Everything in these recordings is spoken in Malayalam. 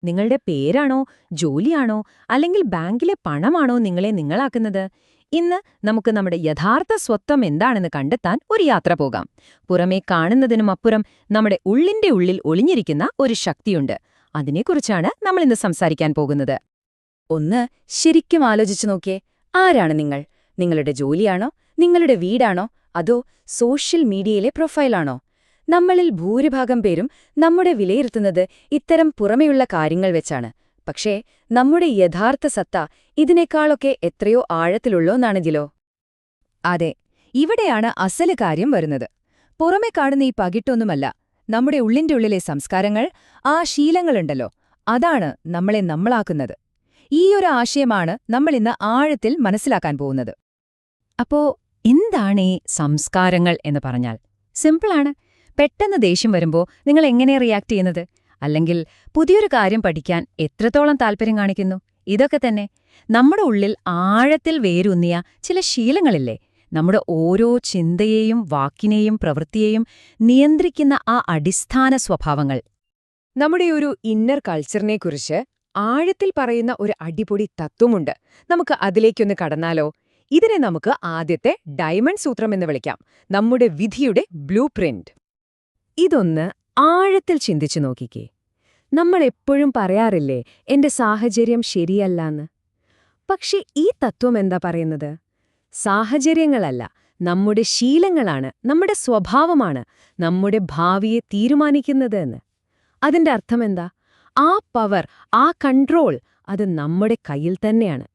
നിങ്ങളുടെ പേരാണോ, ജോലിയാണോ, അല്ലെങ്കിൽ ബാങ്കിലെ പണമാണോ നിങ്ങളെ നിങ്ങളാക്കുന്നത്? ഇന്ന് നമുക്ക് നമ്മുടെ യഥാർത്ഥ സ്വത്വം എന്താണെന്ന് കണ്ടെത്താൻ ഒരു യാത്ര പോകാം. പുറമേ കാണുന്നതിനുമപ്പുറം നമ്മുടെ ഉള്ളിന്റെ ഉള്ളിൽ ഒളിഞ്ഞിരിക്കുന്ന ഒരു ശക്തിയുണ്ട്. അതിനെക്കുറിച്ചാണ് നമ്മൾ ഇന്ന് സംസാരിക്കാൻ പോകുന്നത്. ഒന്ന് ശരിക്കും ആലോചിച്ചു നോക്കിയേ. ആരാണ് നിങ്ങൾ? നിങ്ങളുടെ ജോലിയാണോ, നിങ്ങളുടെ വീടാണോ, അതോ സോഷ്യൽ മീഡിയയിലെ പ്രൊഫൈലാണോ? നമ്മളിൽ ഭൂരിഭാഗം പേരും നമ്മുടെ വിലയിരുത്തുന്നത് ഇത്തരം പുറമെയുള്ള കാര്യങ്ങൾ വെച്ചാണ്. പക്ഷേ നമ്മുടെ യഥാർത്ഥ സത്ത ഇതിനേക്കാളൊക്കെ എത്രയോ ആഴത്തിലുള്ളോന്നാണെങ്കിലോ? അതെ, ഇവിടെയാണ് അസല് കാര്യം വരുന്നത്. പുറമെ കാണുന്ന ഈ പകിട്ടൊന്നുമല്ല, നമ്മുടെ ഉള്ളിന്റെ ഉള്ളിലെ സംസ്കാരങ്ങൾ, ആ ശീലങ്ങളുണ്ടല്ലോ, അതാണ് നമ്മളെ നമ്മളാക്കുന്നത്. ഈയൊരു ആശയമാണ് നമ്മളിന്ന് ആഴത്തിൽ മനസ്സിലാക്കാൻ പോകുന്നത്. അപ്പോ എന്താണീ സംസ്കാരങ്ങൾ എന്ന് പറഞ്ഞാൽ? സിമ്പിളാണ്. പെട്ടെന്ന് ദേഷ്യം വരുമ്പോൾ നിങ്ങൾ എങ്ങനെ റിയാക്ട് ചെയ്യുന്നത്? അല്ലെങ്കിൽ പുതിയൊരു കാര്യം പഠിക്കാൻ എത്രത്തോളം താൽപ്പര്യം കാണിക്കുന്നു? ഇതൊക്കെ തന്നെ നമ്മുടെ ഉള്ളിൽ ആഴത്തിൽ വേരൂന്നിയ ചില ശീലങ്ങളില്ലേ? നമ്മുടെ ഓരോ ചിന്തയെയും വാക്കിനെയും പ്രവൃത്തിയെയും നിയന്ത്രിക്കുന്ന ആ അടിസ്ഥാന സ്വഭാവങ്ങൾ. നമ്മുടെ ഒരു ഇന്നർ കൾച്ചറിനെക്കുറിച്ച് ആഴത്തിൽ പറയുന്ന ഒരു അടിപൊളി തത്വമുണ്ട്. നമുക്ക് അതിലേക്കൊന്ന് കടന്നാലോ? ഇതിനെ നമുക്ക് ആദ്യത്തെ ഡയമണ്ട് സൂത്രം എന്ന് വിളിക്കാം. നമ്മുടെ വിധിയുടെ ബ്ലൂ പ്രിന്റ്. ഇതൊന്ന് ആഴത്തിൽ ചിന്തിച്ചു നോക്കിക്കേ. നമ്മൾ എപ്പോഴും പറയാറില്ലേ, എന്റെ സാഹചര്യം ശരിയല്ലാന്ന്. പക്ഷെ ഈ തത്വം എന്താ പറയുന്നത്? സാഹചര്യങ്ങളല്ല, നമ്മുടെ ശീലങ്ങളാണ്, നമ്മുടെ സ്വഭാവമാണ് നമ്മുടെ ഭാവിയെ തീരുമാനിക്കുന്നത് എന്ന്. അതിന്റെ അർത്ഥമെന്താ? ആ പവർ, ആ കൺട്രോൾ, അത് നമ്മുടെ കയ്യിൽ തന്നെയാണ്.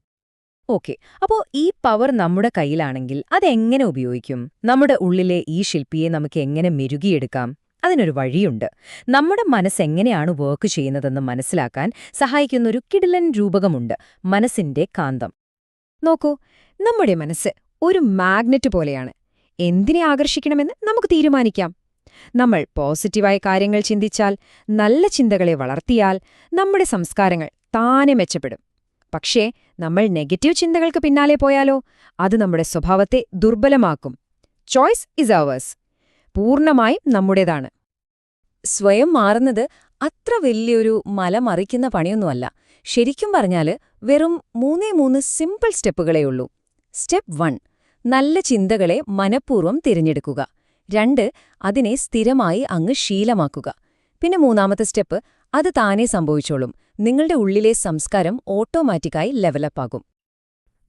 ഓക്കെ, അപ്പോ ഈ പവർ നമ്മുടെ കയ്യിലാണെങ്കിൽ അതെങ്ങനെ ഉപയോഗിക്കും? നമ്മുടെ ഉള്ളിലെ ഈ ശില്പിയെ നമുക്ക് എങ്ങനെ മെരുകിയെടുക്കാം? അതിനൊരു വഴിയുണ്ട്. നമ്മുടെ മനസ്സെങ്ങനെയാണ് വർക്ക് ചെയ്യുന്നതെന്ന് മനസ്സിലാക്കാൻ സഹായിക്കുന്നൊരു കിടിലൻ രൂപകമുണ്ട്, മനസ്സിന്റെ കാന്തം. നോക്കൂ, നമ്മുടെ മനസ്സ് ഒരു മാഗ്നറ്റ് പോലെയാണ്. എന്തിനെ ആകർഷിക്കണമെന്ന് നമുക്ക് തീരുമാനിക്കാം. നമ്മൾ പോസിറ്റീവായ കാര്യങ്ങൾ ചിന്തിച്ചാൽ, നല്ല ചിന്തകളെ വളർത്തിയാൽ നമ്മുടെ സംസ്കാരങ്ങൾ താനെ മെച്ചപ്പെടും. പക്ഷേ നമ്മൾ നെഗറ്റീവ് ചിന്തകൾക്ക് പിന്നാലെ പോയാലോ? അത് നമ്മുടെ സ്വഭാവത്തെ ദുർബലമാക്കും. Choice is hours. പൂർണ്ണമായും നമ്മുടേതാണ്. സ്വയം മാറുന്നത് അത്ര വലിയൊരു മല മറിക്കുന്ന പണിയൊന്നുമല്ല. ശരിക്കും പറഞ്ഞാല് വെറും 3 സിമ്പിൾ സ്റ്റെപ്പുകളേയുള്ളൂ. സ്റ്റെപ്പ് 1, നല്ല ചിന്തകളെ മനഃപൂർവ്വം തിരഞ്ഞെടുക്കുക. 2, അതിനെ സ്ഥിരമായി അങ്ങ് ശീലമാക്കുക. പിന്നെ 3ാമത്തെ സ്റ്റെപ്പ്, അത് താനേ സംഭവിച്ചോളും. നിങ്ങളുടെ ഉള്ളിലെ സംസ്കാരം ഓട്ടോമാറ്റിക്കായി ലെവലപ്പാകും.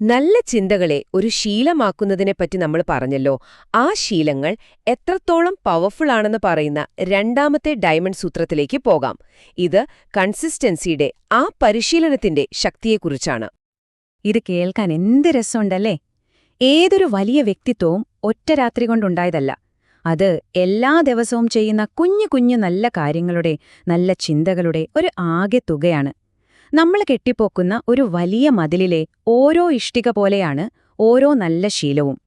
നല്ല ചിന്തകളെ ഒരു ശീലമാക്കുന്നതിനെപ്പറ്റി നമ്മൾ പറഞ്ഞല്ലോ. ആ ശീലങ്ങൾ എത്രത്തോളം പവർഫുൾ ആണെന്ന് പറയുന്ന രണ്ടാമത്തെ ഡയമണ്ട് സൂത്രത്തിലേക്ക് പോകാം. ഇത് കൺസിസ്റ്റൻസിയുടെ, ആ പരിശീലനത്തിന്റെ ശക്തിയെക്കുറിച്ചാണ്. ഇത് കേൾക്കാൻ എന്ത് രസമുണ്ടല്ലേ? ഏതൊരു വലിയ വ്യക്തിത്വവും ഒറ്റ രാത്രി കൊണ്ടുണ്ടായതല്ല. അത് എല്ലാ ദിവസവും ചെയ്യുന്ന കുഞ്ഞു കുഞ്ഞു നല്ല കാര്യങ്ങളുടെ, നല്ല ചിന്തകളുടെ ഒരു ആകെ തുകയാണ്. നമ്മൾ കെട്ടിപ്പോക്കുന്ന ഒരു വലിയ മതിലിലെ ഓരോ ഇഷ്ടിക പോലെയാണ് ഓരോ നല്ല ശീലവും.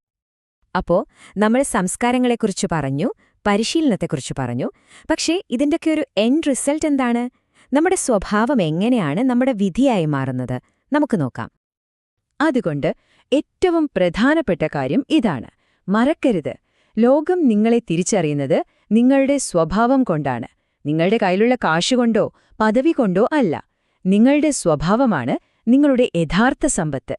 അപ്പോ നമ്മൾ സംസ്കാരങ്ങളെക്കുറിച്ച് പറഞ്ഞു, പരിശീലനത്തെക്കുറിച്ച് പറഞ്ഞു. പക്ഷേ ഇതിൻ്റെയൊക്കെ ഒരു എൻഡ് റിസൾട്ട് എന്താണ്? നമ്മുടെ സ്വഭാവം എങ്ങനെയാണ് നമ്മുടെ വിധിയായി മാറുന്നത്? നമുക്ക് നോക്കാം. അതുകൊണ്ട് ഏറ്റവും പ്രധാനപ്പെട്ട കാര്യം ഇതാണ്: മറക്കരുത്, ലോകം നിങ്ങളെ തിരിച്ചറിയുന്നത് നിങ്ങളുടെ സ്വഭാവം കൊണ്ടാണ്. നിങ്ങളുടെ കയ്യിലുള്ള കാശുകൊണ്ടോ പദവി കൊണ്ടോ അല്ല. നിങ്ങളുടെ സ്വഭാവമാണ് നിങ്ങളുടെ യഥാർത്ഥ സമ്പത്ത്.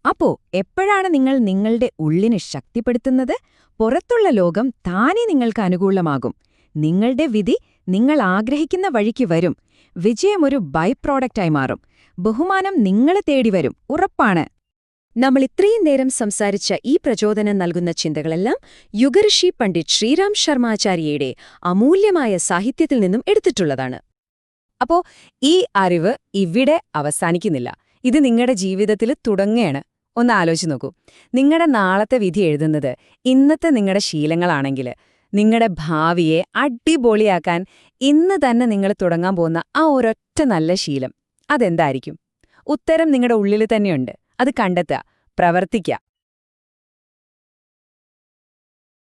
അപ്പോ എപ്പോഴാണ് നിങ്ങൾ നിങ്ങളുടെ ഉള്ളിനെ ശക്തിപ്പെടുത്തുന്നത്? പുറത്തുള്ള ലോകം താനേ നിങ്ങൾക്ക് അനുകൂലമാകും. നിങ്ങളുടെ വിധി നിങ്ങൾ ആഗ്രഹിക്കുന്ന വഴിക്ക് വരും. വിജയം ഒരു ബൈ പ്രോഡക്റ്റായി മാറും. ബഹുമാനം നിങ്ങളെ തേടി വരും, ഉറപ്പാണ്. നമ്മൾ ഇത്രയും നേരം സംസാരിച്ച ഈ പ്രചോദനം നൽകുന്ന ചിന്തകളെല്ലാം യുഗഋഷി പണ്ഡിറ്റ് ശ്രീറാം ശർമാചാര്യയുടെ അമൂല്യമായ സാഹിത്യത്തിൽ നിന്നും എടുത്തിട്ടുള്ളതാണ്. അപ്പോ ഈ അറിവ് ഇവിടെ അവസാനിക്കുന്നില്ല. ഇത് നിങ്ങളുടെ ജീവിതത്തിൽ തുടങ്ങുകയാണ്. ഒന്ന് ആലോചിച്ച് നോക്കൂ. നിങ്ങളുടെ നാളത്തെ വിധി എഴുതുന്നത് ഇന്നത്തെ നിങ്ങളുടെ ശീലങ്ങളാണെങ്കിൽ, നിങ്ങളുടെ ഭാവിയെ അടിപൊളിയാക്കാൻ ഇന്ന് തന്നെ നിങ്ങൾ തുടങ്ങാൻ പോകുന്ന ആ ഒരൊറ്റ നല്ല ശീലം അതെന്തായിരിക്കും? ഉത്തരം നിങ്ങളുടെ ഉള്ളിൽ തന്നെയുണ്ട്. അത് കണ്ടെത്തുക, പ്രവർത്തിക്കുക.